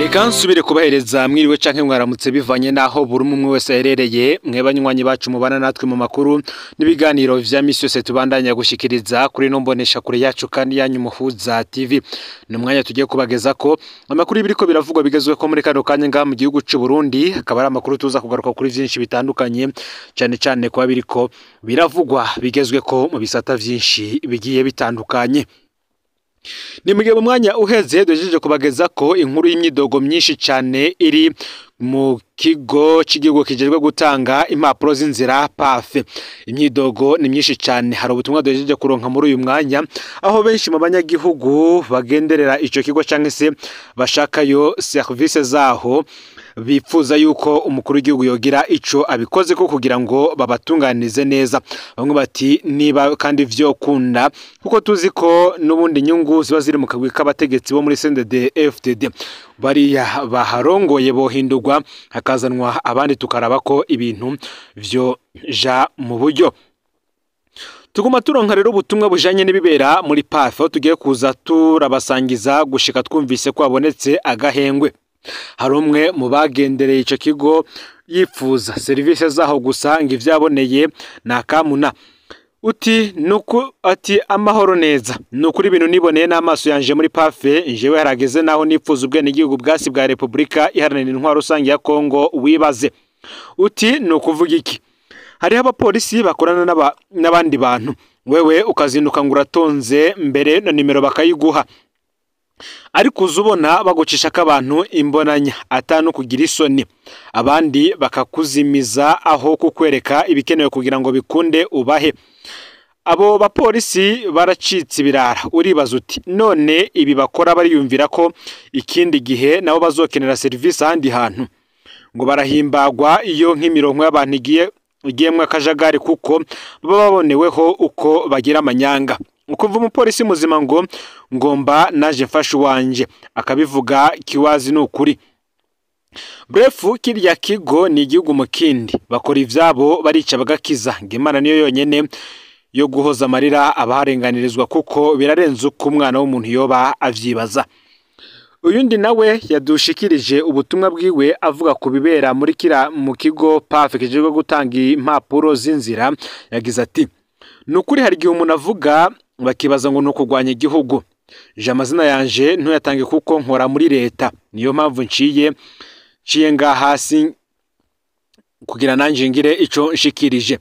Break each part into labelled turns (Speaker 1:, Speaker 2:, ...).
Speaker 1: Reka nsubire kubahereza mwiriwe canke mwaramutse bivanye naho buri umwe wese aherereye mwebanywanyi bacu mubana natwe mu makuru n'ibiganiro vya misi yose tubandanya gushikiriza kuri no mbonesha kure yacu kandi yanyu Muhuza TV. Numwanya tugiye kubageza ko amakuru ibiriko biravugwa bigezwe ko muri kano kanya ngaha mu gihugu c'u Burundi, akaba ari amakuru tuza kugaruka kuri vyinshi bitandukanye cane kwa biriko biravugwa bigezwe ko mu bisata vyinshi bigiye bitandukanye. Ni mugihe mu mwanya uheze dujeje kubageza ko inkuru y'imyidogo myinshi cyane iri mu kigo cy'igihugu kijejwe gutanga impapuro z'inzira PAF. Imyidogo ni myinshi cyane, hari ubutumwa dujeje kuronka muri uyu mwanya aho benshi mu banyagihugu bagenderera ico kigo canke se bashakayo service zaho bipfuza yuko umukuru w'igihugu yogira ico abikoze ko kugira ngo babatunganize neza. Bamwe bati niba kandi vyo kunda kuko tuzi ko nubundi nyungu ziba ziri mu kagwi k'abategetsi bo muri CNDD FDD bariya baharongoye bohindurwa hakazanwa abandi tukaraba ko ibintu vyo ja mu buryo. Tuguma turonka rero ubutumwa bujanye n'ibibera muri PAF, tugiye kuza turabasangiza gushika twumvise ko abonetse agahengwe. Hari umwe mu bagendereye ico kigo yifuza service zaho gusa ngo ivyaboneye nakamuna. Uti nuko ati amahoro neza, nukuri ibintu niboneye n'amaso yanje muri PAF, jewe harageze naho nifuza ubwene igihugu bwasi bwa Republika Iharanira Intwaro Rusange ya Kongo wibaze. Uti nukuvuga iki? Hariho abapolisi bakorana n'abandi bantu, wewe ukazinduka ngo uratonze mbere na nimero bakayiguha, ariko uzubona bagucisha k'abantu imbonanya atanu kugira isoni, abandi bakakuzimiza aho kukwereka ibikenewe kugira ngo bikunde ubahe. Abo bapolisi baracitse ibirara, uribaza uti none ibi bakora bariyumvira ko ikindi gihe nabo bazokenera service ahandi hantu, ngo barahimbagwa iyo nk'imirongo y'abantu igiyemwe akajagari kuko baba baboneweho uko bagira amanyanga. Ukumva umupolisi muzima ngo ngomba naje mfashe wanje akabivuga kiwazi n'ukuri. Brefu kirya kigo ni igihugu mu kindi, bakora ivyabo barica bagakiza, ngimana niyo yonyene yo guhoza amarira abaharenganirizwa kuko birarenze uko umwana w'umuntu yoba avyibaza. Uyundi nawe yadushikirije ubutumwa bwiwe avuga ku bibera muri mu kigo PAF kijejwe gutanga impapuro z'inzira, yagize ati nukuri hari igihe umuntu avuga bakibaza ngo nuko gwanya igihugu. Je amazina yanje ntuyatange kuko nkora muri leta, niyo mpamvu nciye nga hasi kugira nanje ngire ico nshikirije.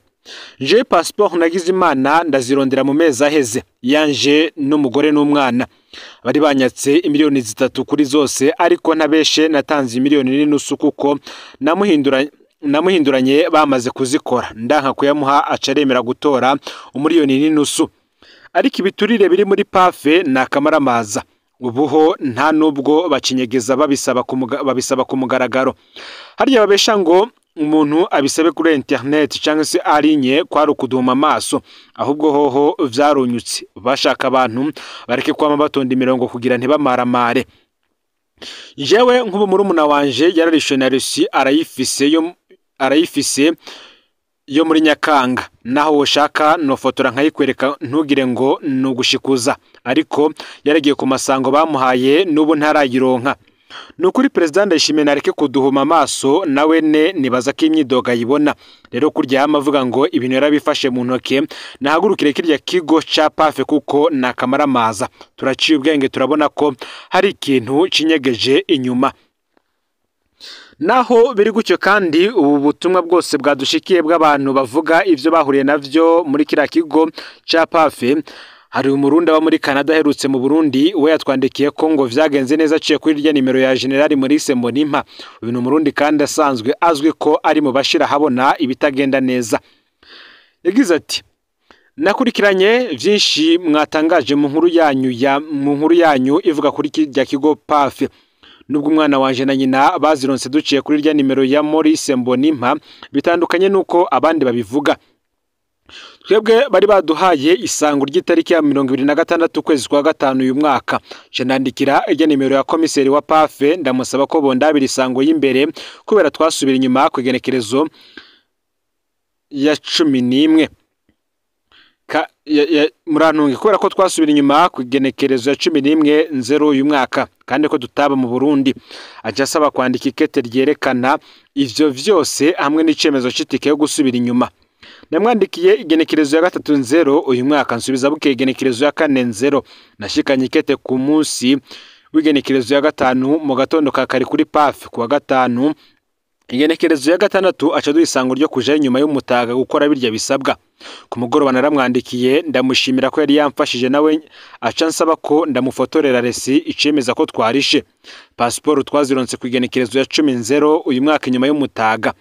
Speaker 1: Je passport nagize Imana ndazirondera mu mezi aheze yanje n'umugore n'umwana, bari banyatse imiliyoni 3 kuri zose, ariko ntabeshe natanze imiliyoni n'inusu kuko namuhinduranye bamaze kuzikora, ndanka kuyamuha acaremera gutora umiliyoni n'inusu. Ariko ibiturire biri muri PAF nakamaramaza, ubuho nta nubwo bacinyegeza babisaba ku mugaragaro. Hariya babesha ngo umuntu abisabe kuri internet cyangwa se arinye kwari ukuduma amaso, ahubwo hoho vyarunyutse bashaka abantu bareke kwama batonda imirongo kugira ntibamaramare. Jewe nk'ubu muri umuna wanje yararishonarisi arayifise yo muri Nyakanga, naho woshaka no fotora nkayikwereka ntugire ngo nugushikuza, ariko yaragiye ku masango bamuhaye nubu ntarayironka. Nukuri President Ndayishimiye nareke kuduhuma amaso, nawe nibaza ko imyidoga yibona. Rero kurya amavuga ngo ibintu yarabifashe mu ntoke, nahagurukire kirya kigo ca PAF kuko nakamaramaza. Turaciye ubwenge turabona ko hari ikintu cinyegeje inyuma. Naho biri gutyo kandi ubu butumwa bwose bwadushikiye bw'abantu bavuga ivyo bahuriye navyo muri kira kigo ca PAF. Hari umurundi wa muri Canada herutse mu Burundi, we yatwandikiye ko ngo vyagenze neza ciye kuri rya nimero ya General Maurice Mbonimpa. Uyu ni umurundi kandi asanzwe azwi ko ari mu bashira habona ibitagenda neza. Yagize ati nakurikiranye vyinshi mwatangaje mu nkuru yanyu ivuga kuri rya kigo PAF. Nubwo umwana wanje na nyina bazironse duciye kuri rya nimero ya Maurice Mbonimpa, bitandukanye nuko abandi babivuga. Twebwe bari baduhaye isango ry'itariki ya 26 kwezi kwa gatanu uyu mwaka. Je ndandikira irya nimero ya komiseri wa PAF ndamusaba ko bondabira isango y'imbere kubera twasubira inyuma ku igenekerezo ya 11. murantunge kubera ko twasubira inyuma ku igenekerezo ya 11/0 uyu mwaka kandi ko tutaba mu Burundi aje asaba kwandika ikete ryerekana ivyo vyose hamwe n'icemezo c'itike yo gusubira inyuma. Namwandikiye igenekerezo ya 3/0 uyu mwaka nsubiza buke igenekerezo ya 4/0 nashikanye ikete ku munsi w'igenekerezo ya 5 mu gatondo ka kari kuri PAF ku wa 5. Igenekerezo ya 6 aca duisango ryo kuja inyuma y'umutaga gukora birya bisabwa. Ku mugoroba naramwandikiye ndamushimira ko yari yamfashije nawe aca nsaba ko ndamufotorera resi icemeza ko twarishe. Passport twazironse ku igenekerezo ya 10/0 uyu mwaka inyuma y'umutaga.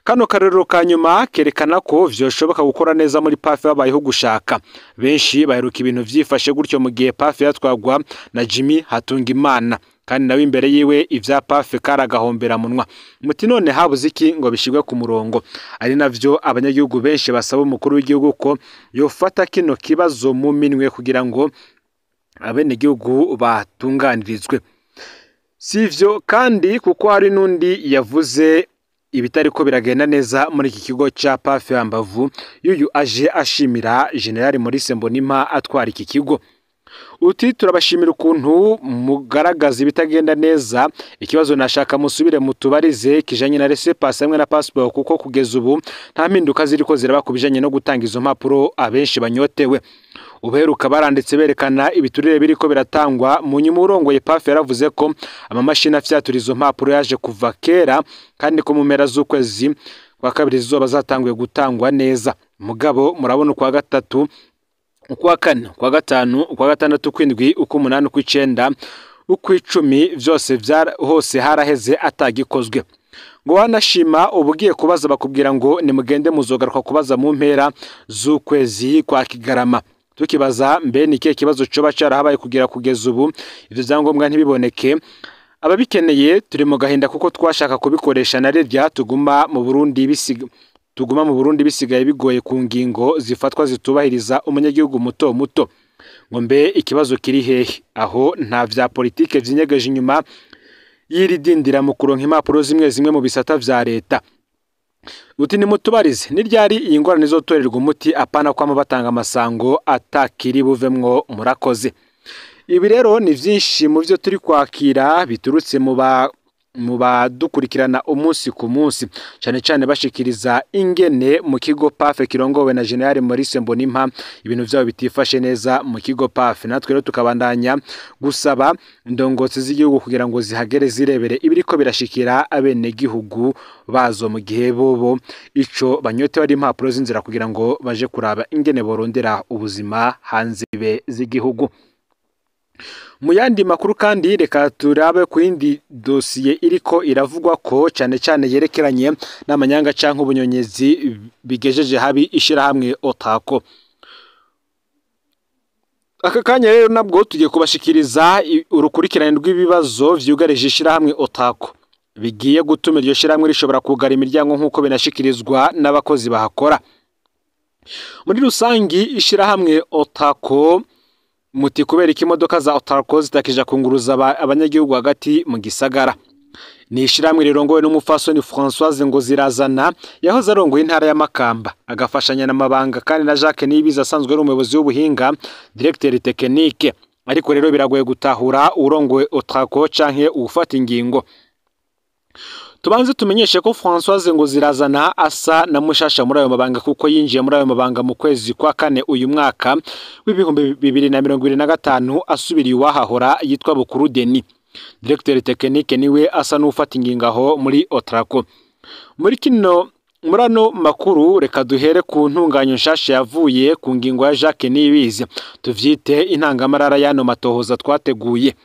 Speaker 1: Kano karero ka nyuma kerekana ko vyoshoboka gukora neza muri PAF babayeho gushaka. Benshi baheruka ibintu vyifashe gutyo mu gihe PAF yatwagwa na Jimmy Hatungimana kandi nawe imbere yiwe ivya PAF karagahombera munwa. Muti none habuze iki ngo bishigwe ku murongo. Ari navyo abanyagihugu benshi basaba umukuru w'igihugu ko yofata kino kibazo mu minwe kugira ngo abene gihugu batunganirizwe. Sivyo kandi kuko hari nundi yavuze ibitariko biragenda neza muri iki kigo ca PAF Mbavu yuyu aje ashimira General Maurice Mbonimpa atwara iki kigo. Uti turabashimira ukuntu mugaragaza ibitagenda neza, ikibazo nashaka musubire mutubarize kijanye na laissez-passer hamwe na passport kuko kugeza ubu nta mpinduka ziriko ziraba kubijanye no gutanga izo mpapuro abenshi banyotewe. Uberuka baranditse berekana ibiturire biriko biratangwa mu nyuma urongoye PAF yaravuze ko amamashini afyatura izo mpapuro yaje kuva kera kandi ko mu mpera z'ukwezi kwa kabiri zizoba zatanguye gutangwa neza. Mugabo murabona kwa gatatu ukwa kane kwa gatanu ukwa gatandatu kwindwi uko 8 uko 9 uko 10 vyose hose haraheze atagikozwe. Ngo wanashima ubugiye kubaza bakubwira ngo nimugende muzogaruka kubaza mu mpera z'ukwezi kwa Kigarama. Tukibaza mbe nike kibazo coba carahabaye kugira kugeza ubu ivyo zangombwa ntibiboneke. Ababikeneye turi mu gahinda kuko twashaka kubikoresha na rya tuguma mu Burundi bisigaye bigoye ku ngingo zifatwa zitubahiriza umunyagihugu muto muto. Ngo mbe ikibazo kiri hehe aho nta vya politike vyinyegeje inyuma yiridindira mu kuronka impapuro zimwe mu bisata vya leta. Uti ni mutubarize ni ryari iyi ngorane izotorerwa umuti apana kwa batanga amasango atakiri buvemwo murakoze. Ibi rero ni vyinshi mu byo turi kwakira biturutse mu badukurikirana umunsi ku munsi cyane bashikiriza ingene mu kigo PAF kirongowe na General Maurice Mbonimpa ibintu vyabo bitifashe neza mu kigo PAF. Natwe rero tukabandanya gusaba indongozi z'igihugu kugira ngo zihagere zirebere ibiriko birashikira abene gihugu bazo mu gihe bobo ico banyote bari impapuro z'inzira kugira ngo baje kuraba ingene borondera ubuzima hanze z'igihugu. Mu yandi makuru kandi reka turabe ku yindi dosiye iriko iravugwa ko cyane yerekeranye n'amanyanga canke ubunyonyezi bigejeje habi ishirahamwe Otako. Aka kanya rero nabwo tugiye kubashikiriza urukurikirane rw'ibibazo vyugarije ishirahamwe Otako bigiye gutuma iryo shirahamwe rishobora kugara imiryango nk'uko binashikirizwa n'abakozi bahakora. Muri rusangi ishirahamwe Otako muti kubera ikimodoka za Otako zitakija kunguruza abanyagihugu hagati mu gisagara. Ni ishiramwe rirongowe n'umufasoni Françoise ngo zirazana yahoze arongoye intara ya Makamba agafashanya n'amabanga kandi na Jacques Nibiza asanzwe ari umuyobozi w'ubuhinga directeur technique. Ariko rero biragoye gutahura urongowe Otako canke ufata ingingo. Tubanze tumenyeshe ko Françoise ngo zirazana asa na mushasha muri ayo mabanga kuko yinjiye muri ayo mabanga mu kwezi kwa kane uyu mwaka w'ibihumbi 2025 asubiriye wahahora yitwa Bukuru Deni. Directeur technique niwe asa n'ufata ingingaho muri Otrako. Murano makuru reka duhere ku ntunganyo nshasha yavuye ku ngingo ya Jacques Nibizi tuvyite intangamarara yano matohoza twateguye.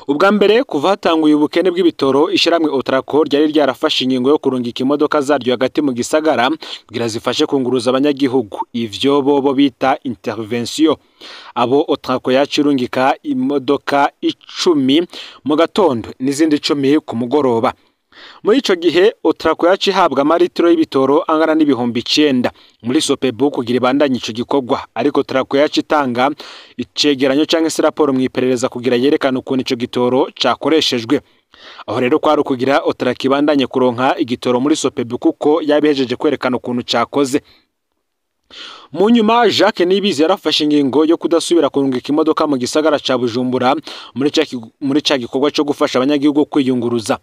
Speaker 1: Ubwa mbere kuva hatanguye ubukene bw'ibitoro ishiramwe Otrako ryari ryarafashe ingingo yo kurungika imodoka zaryo hagati mu gisagara kugira zifashe kunguruza abanyagihugu. Ivyo bobo bita intervention. Abo Otrako yacirungika imodoka 10 mu gatondo n'izindi 10 ku mugoroba. Muri ico gihe Otrako yaci habwa amaritiro y'ibitoro angana n'ibihumbi 9 muri Sopebu kugira ibandanye ico gikorwa. Ariko Otrako yaci tanga icegeranyo canke se raporo mu iperereza kugira yerekana ukuntu ico gitoro cakoreshejwe. Aho rero kwari kugira Otrako ibandanye kuronka igitoro muri Sopebu kuko yabihejeje kwerekana ukuntu cakoze. Mu nyuma Jacques Niyibizi yarafashe ingingo yo kudasubira kurungika imodoka mu gisagara ca Bujumbura muri ca gikorwa cyo gufasha abanyagihugu kwiyunguruza.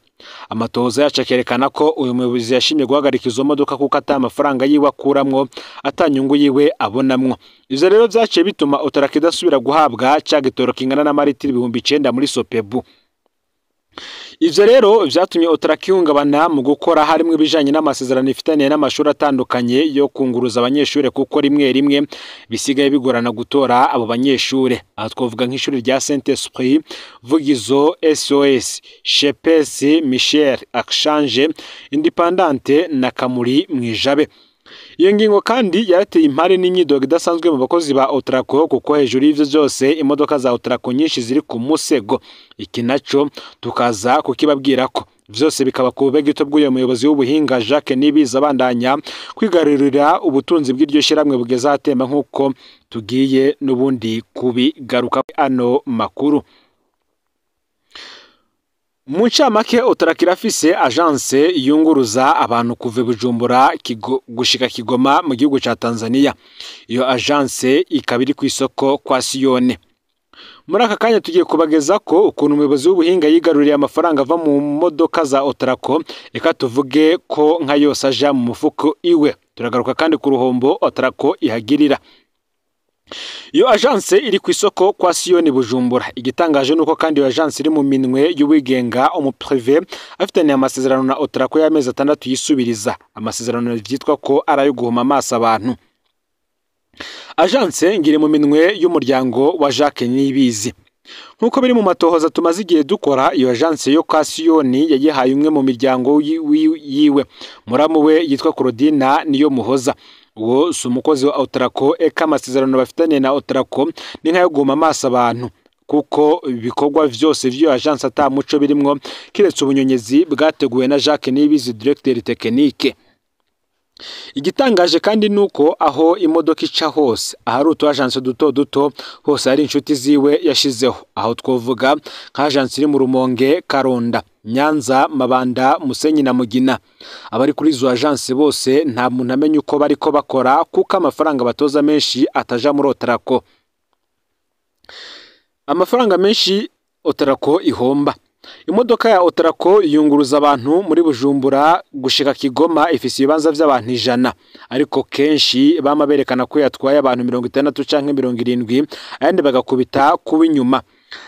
Speaker 1: Amatohoza yacu akerekana ko uyu muyobozi yashimye guhagarika izo modoka kuko ata amafaranga yiwe akuramwo, atanyungu yiwe abonamwo. Ivyo rero vyaciye bituma Otrako idasubira guhabwa ca gitoro kingana n'amaritiro 9,000 muri Sopebu. Ivyo rero vyatumye Otrako ihungabana mu gukora harimwe ibijanye n'amasezerano ifitaniye n'amashuri atandukanye yo kunguruza abanyeshure, kuko rimwe bisigaye bigorana gutora abo banyeshure. Aha twovuga nk'ishuri rya Saint Esprit, Vugizo, SOS, Chepes, Michel, Akshange, Independante na Kamuri Mwijabe. Iyo ngingo kandi yarateye impare n'imyidogo idasanzwe mu bakozi ba Otrako, kuko hejuru y'ivyo byose imodoka za Otrako nyinshi ziri ku musego. Iki naco tukaza kukibabwira ko vyose bikaba ku bubegito bw'uyo muyobozi w'ubuhinga Jacques Niyibizi abandanya kwigarurira ubutunzi bw'iryo shiramwe bugeze ahatemba, nk'uko tugiye n'ubundi kubigaruka ano makuru. Mu ncamake Otrako irafise agence yunguruza abantu kuva Bujumbura gushika Kigoma mu gihugu ca Tanzania. Iyo agence ikaba iri ku isoko kwa Siyone. Muri aka kanya tugiye kubageza ko ukuntu umuyobozi w'ubuhinga yigaruriye amafaranga ava mu modoka za Otrako, eka tuvuge ko nka yose aja mu mufuko iwe. Turagaruka kandi ku ruhombo Otrako ihagirira. Iyo agence iri ku isoko kwa Siyoni Bujumbura. Igitangaje nuko kandi iyo agence iri mu minwe y'uwigenga privé afitaniye amasezerano na Otrako y'amezi 6 yisubiriza. Amasezerano vyitwa ko arayo guhuma amaso abantu. Agence ngire mu minwe y'umuryango wa Jacques Niyibizi. Nkuko biri mu matohoza tumaze igihe dukora, iyo agence yo kwa Siyoni yayihaye umwe mu miryango yiwe. Muramu we yitwa Claudina niyo muhoza. Uwo si umukozi wa Otrako, eka amasezerano bafitaniye na Otrako ni nkayo guhuma amaso abantu, kuko ibikorwa vyose vy'iyo agence ata muco birimwo kiretse ubunyonyezi bwateguwe na Jacques Niyibizi, directeur technique. Igitangaje kandi nuko aho imodoka ica hose ahari utu agence duto hose ari inshuti ziwe yashizeho. Aho twovuga nka agence iri mu Rumonge, Karonda, Nyanza, Mabanda, Musenyi na Mugina. Abari kuri izo agence bose nta muntu amenye uko bariko bakora, kuko amafaranga batoza menshi ataja muri Otrako. Amafaranga menshi Otrako ihomba. Imodoka ya Otrako yunguruza abantu muri Bujumbura gushika Kigoma ifise ibibanza vy'abantu 100, ariko kenshi bama berekana ko yatwaye abantu 60 canke 70, ayandi bagakubita kuba inyuma.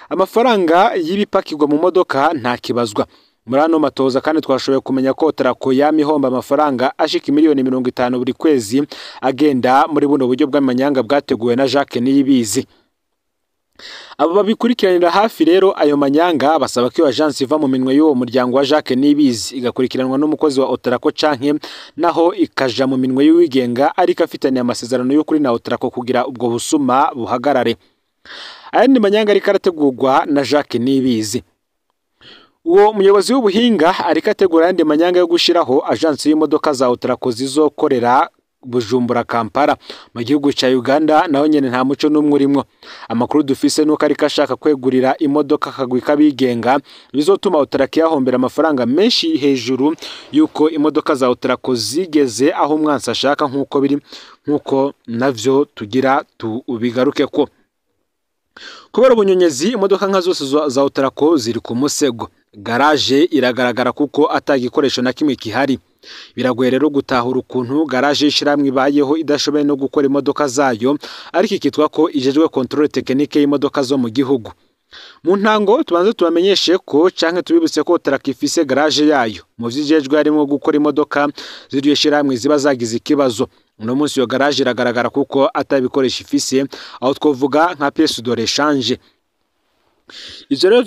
Speaker 1: Amafaranga y'ibipakirwa mu modoka nta kibazwa. Muri ano matoza kandi twashoboye kumenya ko Otrako yamihomba amafaranga ashika miliyoni 50 buri kwezi, agenda muri buno buryo bw'amanyanga bwateguwe na Jacques Niyibizi. Abo babikurikiranira hafi rero ayo manyanga basaba ko iyo agence iva mu minwe y'uwo muryango wa Jacques Niyibizi igakurikiranwa n'umukozi wa Otrako, canke naho ikaja mu minwe y'uwigenga ariko afitaniye amasezerano yo kuri na Otrako kugira ubwo busuma buhagarare. Ayandi manyanga ariko arategurwa na Jacques Niyibizi. Uwo muyobozi w'ubuhinga ariko ategura ayandi manyanga yo gushiraho agence y'imodoka za Otrako zizokorera Bujumbura, Kampala mu gihugu ca Uganda, naho nyene nta muco n'umwe urimwo. Amakuru dufise nuko ariko ashaka kwegurira imodoka akagwi kabigenga bizotuma Otrako yahombera amafaranga menshi hejuru yuko imodoka za Otrako zigeze aho umwansi ashaka, nkuko biri, nkuko navyo tugira tubigaruke ko. Kubera ubunyonyezi imodoka nka zose za Otrako ziri ku musego. Garage iragaragara kuko atagikoresho na kimwe kihari. Biragoye rero gutahura ukuntu garage ishiramwe ibayeho idashoboye no gukora imodoka zayo, ariko ikitwa ko ijejwe controle technique y'imodoka zo mu gihugu. Mu ntango tubanze tubamenyeshe ko canke tubibutse ko Otrako ifise garage yayo. Mu vyijejwe harimo gukora imodoka ziriyo shiramwe ziba zagize ikibazo. Uno munsi yo garage iragaragara kuko atabikoresha ifise, aho twovuga nka pièce de rechange. Ivyo rero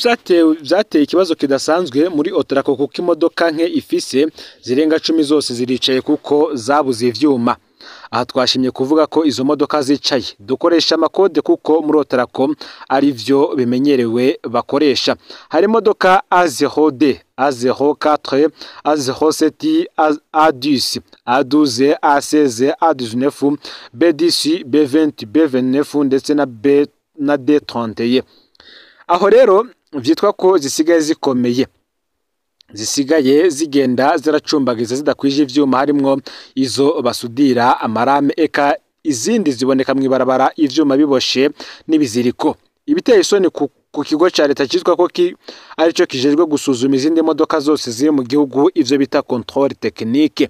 Speaker 1: vyateye ikibazo kidasanzwe muri Otrako, kuko imodoka nke ifise zirenga 10 zose ziricaye kuko zabuze ivyuma. Aha twashimye kuvuga ko izo modoka zicaye dukoresha amakode, kuko muri Otrako ari vyo bimenyerewe bakoresha. Hari imodoka A0D, A04, A07, A10, A12, A16, A19, B10, B20, B29 ndetse na D31. Aho rero vyitwa ko zisigaye zikomeye, zisigaye zigenda ziracumbagiza zidakwije ivyuma, harimwo izo basudira amarame, eka izindi ziboneka mw'ibarabara ivyuma biboshe n'ibiziriko. Ibiteye isoni ku kigo ca leta cyitwa ko arico kijejwe gusuzuma izindi modoka zose ziri mu gihugu, ivyo bita contrôle technique.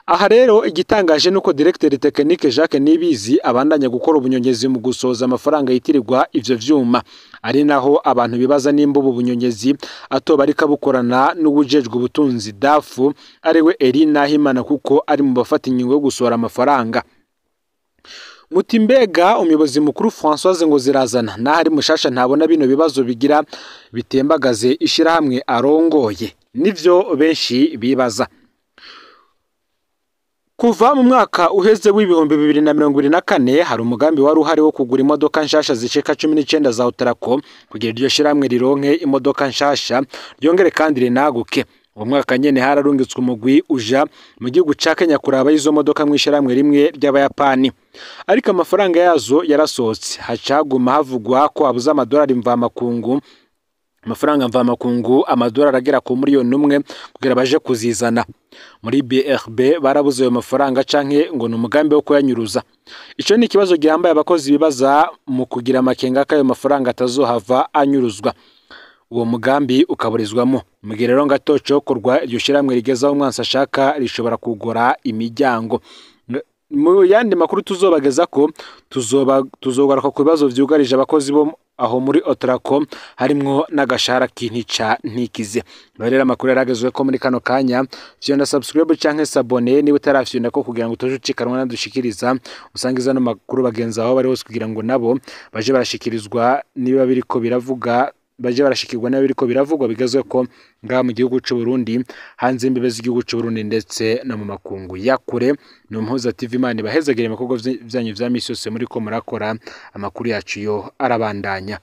Speaker 1: Aha rero igitangaje nuko directeur technique Jacques Nibizi abandanya gukora ubunyongezi mu gusoza amafaranga yitirirwa ivyo vyuma, ari naho abantu bibaza nimba ubu bunyongezi atoba ariko bukorana n'ubujejwe ubutunzi dafu ariwe Elina Himana, kuko ari mu bafata ingingo yo gusohora amafaranga. Mutimbega umuyobozi mukuru Françoise ngo zirazana nahari mushasha ntabona bino bibazo bigira bitembagaze ishirahamwe arongoye, nivyo benshi bibaza. Kuva mu mwaka uheze w'ibihumbi 2024 hari umugambi wari uhari wo kugura imodoka nshasha zishika 19 za Otraco kugira iryo shiramwe rironke imodoka nshasha ryongere kandi rinaguke. Uwo mwaka nyene hararungitswe umugwi uja mu gihugu ca Kenya kuraba izo modoka mwishiramwe rimwe ry'abayapani, ariko amafaranga yazo yarasohotse, hacaguma havugwa ko abuza amadolari mvamakungu, amafaranga mvamakungu amadolari agera ku miliyoni 1 kugira baje kuzizana. Muri BRB barabuze ayo mafaranga canke ngo ni umugambi wo kuyanyuruza. Ico ni ikibazo gihambaye abakozi bibaza mu kugira amakenga ko ayo mafaranga atazohava anyuruzwa, uwo mugambi ukaburizwamo. Mugihe rero ngatoco korwa iryo shiramwe rigezaho umwansi ashaka rishobora kugora imiryango. Mu yandi makuru tuzobageza ko tuzogaruka ku bibazo vyugarije abakozi bo aho muri Otraco harimwo n'agashara kintica ntikize. Rero amakuru yaragezwe ko muri kano kanya vyonda subscribe canke s'abonner niba utarafyonda ko kugira ngo tujucikanwa nadushikiriza usangiza no makuru bagenza aho bari hose kugira ngo nabo baje barashikirizwa niba biriko biravuga baje barashikirwa nayo biriko biravugwa bigezwe ko ngaha mu gihugu cy'u Burundi, hanze imbibe z'igihugu cy'u Burundi ndetse no mu makungu ya kure. No Mpuza TV Imana bahezagire ibikorwa vyanyu vya misi yose muri ko murakora, amakuru yacu yo arabandanya.